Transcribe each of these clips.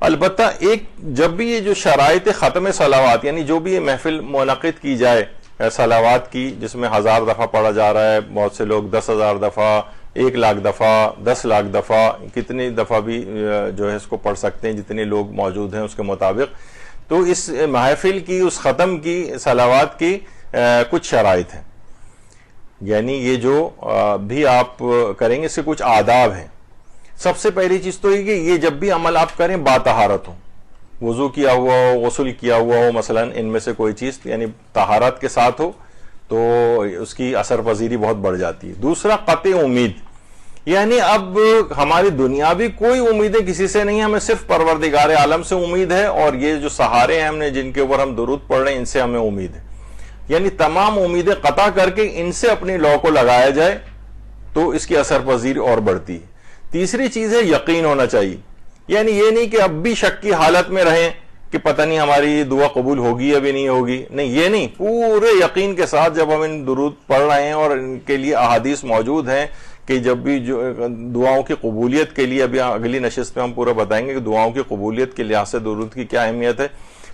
البتہ ایک جب بھی یہ جو شرائط ختم صلوات یعنی جو بھی یہ محفل منعقد کی جائے صلوات کی جس میں 1000 دفعہ پڑھا جا رہا ہے، بہت سے لوگ 10,000 دفعہ، 1,00,000 دفعہ، 10,00,000 دفعہ، کتنی دفعہ بھی جو ہے اس کو پڑھ سکتے ہیں جتنے لوگ موجود ہیں اس کے مطابق. تو اس محفل کی اس ختم کی صلوات کی کچھ شرائط ہیں، یعنی یہ جو بھی آپ کریں گے اس سے کچھ آداب ہیں. سب سے پہلی چیز تو یہ کہ یہ جب بھی عمل آپ کریں باطہارت ہو، وضو کیا ہوا ہو، غسل کیا ہوا ہو، مثلا ان میں سے کوئی چیز یعنی طہارت کے ساتھ ہو تو اس کی اثر پذیری بہت بڑھ جاتی ہے. دوسرا قطع امید، یعنی اب ہماری دنیاوی کوئی امیدیں کسی سے نہیں، ہمیں صرف پروردگار عالم سے امید ہے، اور یہ جو سہارے ہیں ہم نے جن کے اوپر ہم درود پڑھ رہے ہیں ان سے ہمیں امید ہے. یعنی تمام امیدیں قطع کر کے ان سے اپنی لو کو لگایا جائے تو اس کی اثر پذیری اور بڑھتی ہے. تیسری چیز ہے یقین ہونا چاہیے، یعنی یہ نہیں کہ اب بھی شک کی حالت میں رہیں کہ پتہ نہیں ہماری دعا قبول ہوگی یا بھی نہیں ہوگی. نہیں، یہ نہیں، پورے یقین کے ساتھ جب ہم ان درود پڑھ رہے ہیں اور ان کے لیے احادیث موجود ہیں کہ جب بھی جو دعاؤں کی قبولیت کے لیے، ابھی اگلی نشست میں ہم پورا بتائیں گے کہ دعاؤں کی قبولیت کے لحاظ سے درود کی کیا اہمیت ہے،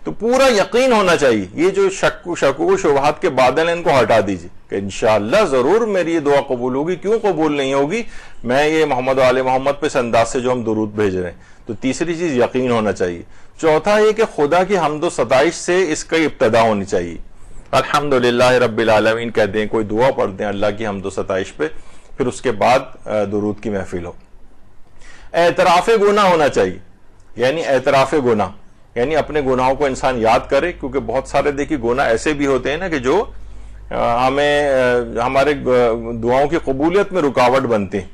تو پورا یقین ہونا چاہیے. یہ جو شک و شبہات کے بادل ہیں ان کو ہٹا دیجیے کہ انشاءاللہ ضرور میری یہ دعا قبول ہوگی. کیوں قبول نہیں ہوگی؟ میں یہ محمد و آل محمد پہ اس انداز سے جو ہم درود بھیج رہے ہیں. تو تیسری چیز یقین ہونا چاہیے. چوتھا یہ کہ خدا کی حمد و ستائش سے اس کی ابتدا ہونی چاہیے. الحمدللہ رب العالمین کہہ دیں، کوئی دعا پڑھ دیں اللہ کی حمد و ستائش پہ، پھر اس کے بعد درود کی محفل ہو. اعتراف گناہ ہونا چاہیے، یعنی اعتراف گناہ یعنی اپنے گناہوں کو انسان یاد کرے، کیونکہ بہت سارے دیکھیے گناہ ایسے بھی ہوتے ہیں نا کہ جو ہمیں ہمارے دعاؤں کی قبولیت میں رکاوٹ بنتے ہیں.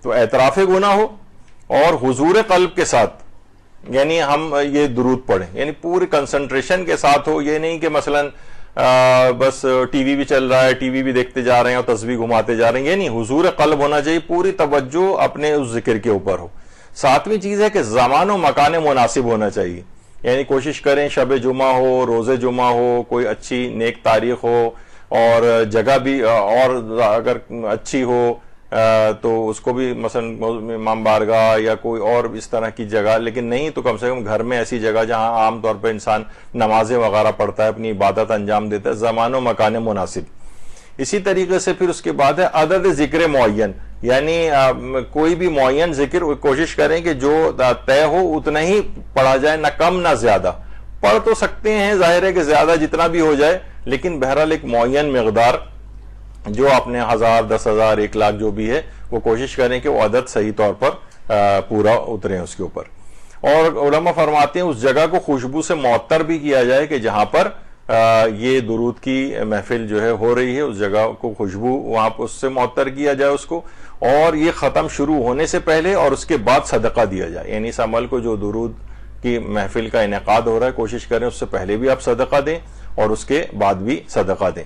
تو اعتراف گناہ ہو اور حضور قلب کے ساتھ، یعنی ہم یہ درود پڑھیں، یعنی پوری کنسنٹریشن کے ساتھ ہو. یہ نہیں کہ مثلا بس ٹی وی بھی چل رہا ہے، ٹی وی بھی دیکھتے جا رہے ہیں اور تسبیح گھماتے جا رہے ہیں. یہ نہیں، حضور قلب ہونا چاہیے، پوری توجہ اپنے اس ذکر کے اوپر ہو. ساتویں چیز ہے کہ زمان و مکان مناسب ہونا چاہیے، یعنی کوشش کریں شب جمعہ ہو، روز جمعہ ہو، کوئی اچھی نیک تاریخ ہو، اور جگہ بھی اور اگر اچھی ہو تو اس کو بھی مثلا امام بارگاہ یا کوئی اور اس طرح کی جگہ، لیکن نہیں تو کم سے کم گھر میں ایسی جگہ جہاں عام طور پہ انسان نمازیں وغیرہ پڑھتا ہے، اپنی عبادت انجام دیتا ہے. زمان و مکان مناسب. اسی طریقے سے پھر اس کے بعد ہے عدد ذکر معین، یعنی کوئی بھی معین ذکر کوشش کریں کہ جو طے ہو اتنا ہی پڑھا جائے، نہ کم نہ زیادہ. پڑھ تو سکتے ہیں، ظاہر ہے کہ زیادہ جتنا بھی ہو جائے، لیکن بہرحال ایک معین مقدار جو آپ نے 1000، 10,000، 1,00,000 جو بھی ہے وہ کوشش کریں کہ وہ عدد صحیح طور پر پورا اترے اس کے اوپر. اور علماء فرماتے ہیں اس جگہ کو خوشبو سے معطر بھی کیا جائے کہ جہاں پر یہ درود کی محفل جو ہے ہو رہی ہے، اس جگہ کو خوشبو وہاں پر اس سے معطر کیا جائے اس کو. اور یہ ختم شروع ہونے سے پہلے اور اس کے بعد صدقہ دیا جائے، یعنی اس عمل کو جو درود کی محفل کا انعقاد ہو رہا ہے کوشش کریں اس سے پہلے بھی آپ صدقہ دیں اور اس کے بعد بھی صدقہ دیں.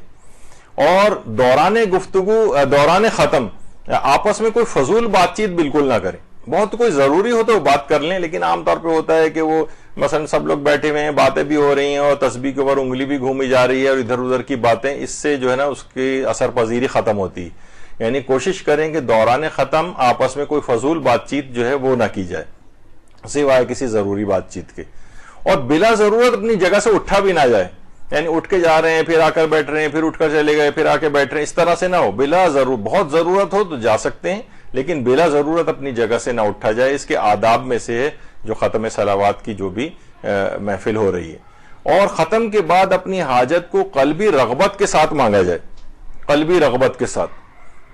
اور دوران گفتگو، دوران ختم آپس میں کوئی فضول بات چیت بالکل نہ کریں. بہت کوئی ضروری ہو تو بات کر لیں، لیکن عام طور پہ ہوتا ہے کہ وہ مثلا سب لوگ بیٹھے ہوئے ہیں، باتیں بھی ہو رہی ہیں اور تسبیح کے اوپر انگلی بھی گھومی جا رہی ہے اور ادھر ادھر کی باتیں، اس سے جو ہے نا اس کی اثر پذیری ختم ہوتی ہے. یعنی کوشش کریں کہ دوران ختم آپس میں کوئی فضول بات چیت جو ہے وہ نہ کی جائے سوائے کسی ضروری بات چیت کے. اور بلا ضرورت اپنی جگہ سے اٹھا بھی نہ جائے، یعنی اٹھ کے جا رہے ہیں پھر آ کر بیٹھ رہے ہیں، پھر اٹھ کر چلے گئے پھر آ کے بیٹھ رہے ہیں، اس طرح سے نہ ہو. بلا ضرورت، بہت ضرورت ہو تو جا سکتے ہیں، لیکن بلا ضرورت اپنی جگہ سے نہ اٹھا جائے. اس کے آداب میں سے ہے جو ختم صلوات کی جو بھی محفل ہو رہی ہے. اور ختم کے بعد اپنی حاجت کو قلبی رغبت کے ساتھ مانگا جائے، قلبی رغبت کے ساتھ.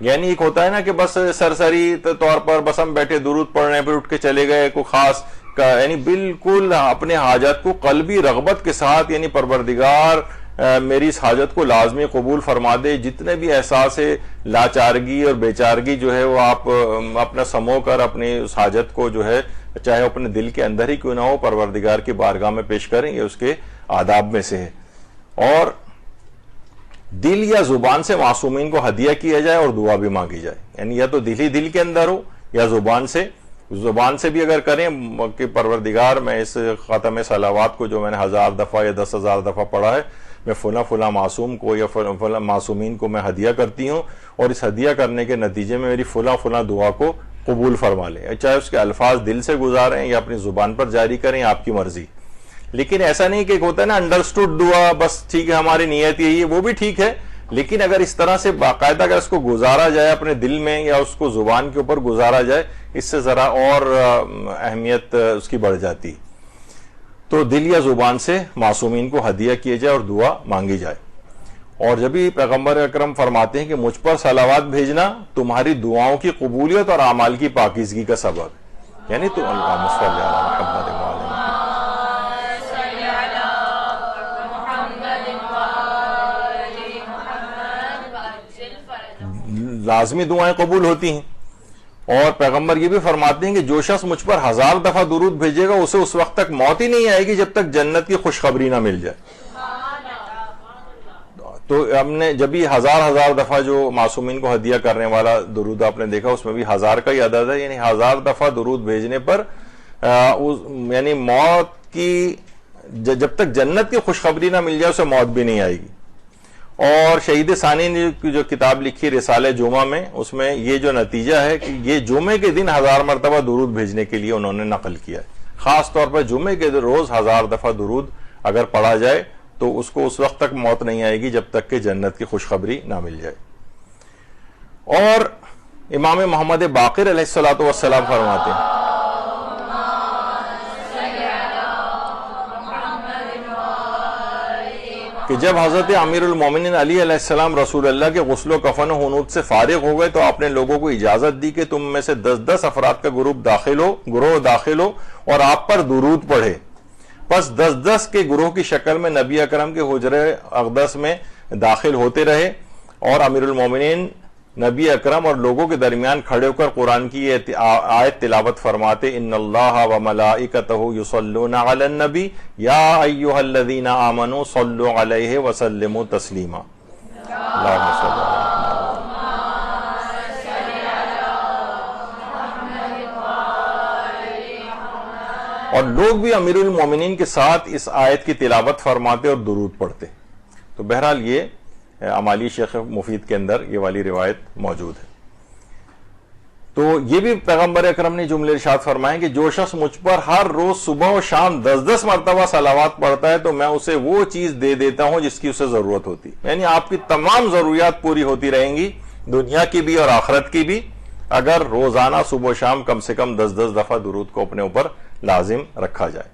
یعنی ایک ہوتا ہے نا کہ بس سرسری طور پر بس ہم بیٹھے درود پڑھ رہے ہیں پھر اٹھ کے چلے گئے، کوئی خاص یعنی بالکل اپنے حاجت کو قلبی رغبت کے ساتھ، یعنی پروردگار میری اس حاجت کو لازمی قبول فرما دے. جتنے بھی احساس لاچارگی اور بیچارگی جو ہے وہ آپ اپنا سمو کر اپنی اس حاجت کو جو ہے چاہے اپنے دل کے اندر ہی کیوں نہ ہو پروردگار کی بارگاہ میں پیش کریں، یہ اس کے آداب میں سے ہے. اور دل یا زبان سے معصومین کو ہدیہ کیا جائے اور دعا بھی مانگی جائے، یعنی یا تو دل ہی دل کے اندر ہو یا زبان سے بھی اگر کریں کہ پروردگار میں اس ختم صلوات کو جو میں نے 1000 دفعہ یا 10,000 دفعہ پڑھا ہے، میں فلاں معصوم کو یا فلاں معصومین کو میں ہدیہ کرتی ہوں، اور اس ہدیہ کرنے کے نتیجے میں میری فلاں دعا کو قبول فرما لیں، چاہے اس کے الفاظ دل سے گزاریں یا اپنی زبان پر جاری کریں، آپ کی مرضی. لیکن ایسا نہیں کہ ایک ہوتا ہے نا انڈرسٹوڈ دعا، بس ٹھیک ہے ہماری نیت یہی ہے، وہ بھی ٹھیک ہے، لیکن اگر اس طرح سے باقاعدہ اگر اس کو گزارا جائے اپنے دل میں یا اس کو زبان کے اوپر گزارا جائے، اس سے ذرا اور اہمیت اس کی بڑھ جاتی. تو دل یا زبان سے معصومین کو ہدیہ کیے جائے اور دعا مانگی جائے. اور جب بھی پیغمبر اکرم فرماتے ہیں کہ مجھ پر صلوات بھیجنا تمہاری دعاؤں کی قبولیت اور اعمال کی پاکیزگی کا سبب ہے، یعنی تو اللہم صلی علی محمد و علی محمد، لازمی دعائیں قبول ہوتی ہیں. اور پیغمبر یہ بھی فرماتے ہیں کہ جو شخص مجھ پر 1000 دفعہ درود بھیجے گا اسے اس وقت تک موت ہی نہیں آئے گی جب تک جنت کی خوشخبری نہ مل جائے. تو ہم نے جب بھی 1000 دفعہ جو معصومین کو ہدیہ کرنے والا درود آپ نے دیکھا، اس میں بھی 1000 کا ہی عدد ہے، یعنی 1000 دفعہ درود بھیجنے پر یعنی موت کی جب تک جنت کی خوشخبری نہ مل جائے اسے موت بھی نہیں آئے گی. اور شہید ثانی نے جو کتاب لکھی رسالہ جمعہ میں، اس میں یہ جو نتیجہ ہے کہ یہ جمعے کے دن 1000 مرتبہ درود بھیجنے کے لیے انہوں نے نقل کیا ہے. خاص طور پر جمعے کے روز 1000 دفعہ درود اگر پڑھا جائے تو اس کو اس وقت تک موت نہیں آئے گی جب تک کہ جنت کی خوشخبری نہ مل جائے. اور امام محمد باقر علیہ الصلوۃ والسلام فرماتے ہیں کہ جب حضرت امیر المومنین علی علیہ السلام رسول اللہ کے غسل و کفن و حنوط سے فارغ ہو گئے تو آپ نے لوگوں کو اجازت دی کہ تم میں سے 10 افراد کا گروہ داخل ہو اور آپ پر درود پڑھے. پس 10 کے گروہ کی شکل میں نبی اکرم کے حجرہ اقدس میں داخل ہوتے رہے اور امیر المومنین نبی اکرم اور لوگوں کے درمیان کھڑے ہو کر قرآن کی یہ آیت تلاوت فرماتے، ان اللہ و ملائکتہ یصلون علی النبی یا ایھا الذین آمنوا صلوا علیہ وسلموا تسلیما. اللہم صل علی. اور لوگ بھی امیر المومنین کے ساتھ اس آیت کی تلاوت فرماتے اور درود پڑھتے. تو بہرحال یہ اعمالی شیخ مفید کے اندر یہ والی روایت موجود ہے. تو یہ بھی پیغمبر اکرم نے جملے ارشاد فرمائے کہ جو شخص مجھ پر ہر روز صبح و شام 10 مرتبہ صلوات پڑھتا ہے تو میں اسے وہ چیز دے دیتا ہوں جس کی اسے ضرورت ہوتی. یعنی آپ کی تمام ضروریات پوری ہوتی رہیں گی، دنیا کی بھی اور آخرت کی بھی، اگر روزانہ صبح و شام کم سے کم 10 دفعہ درود کو اپنے اوپر لازم رکھا جائے.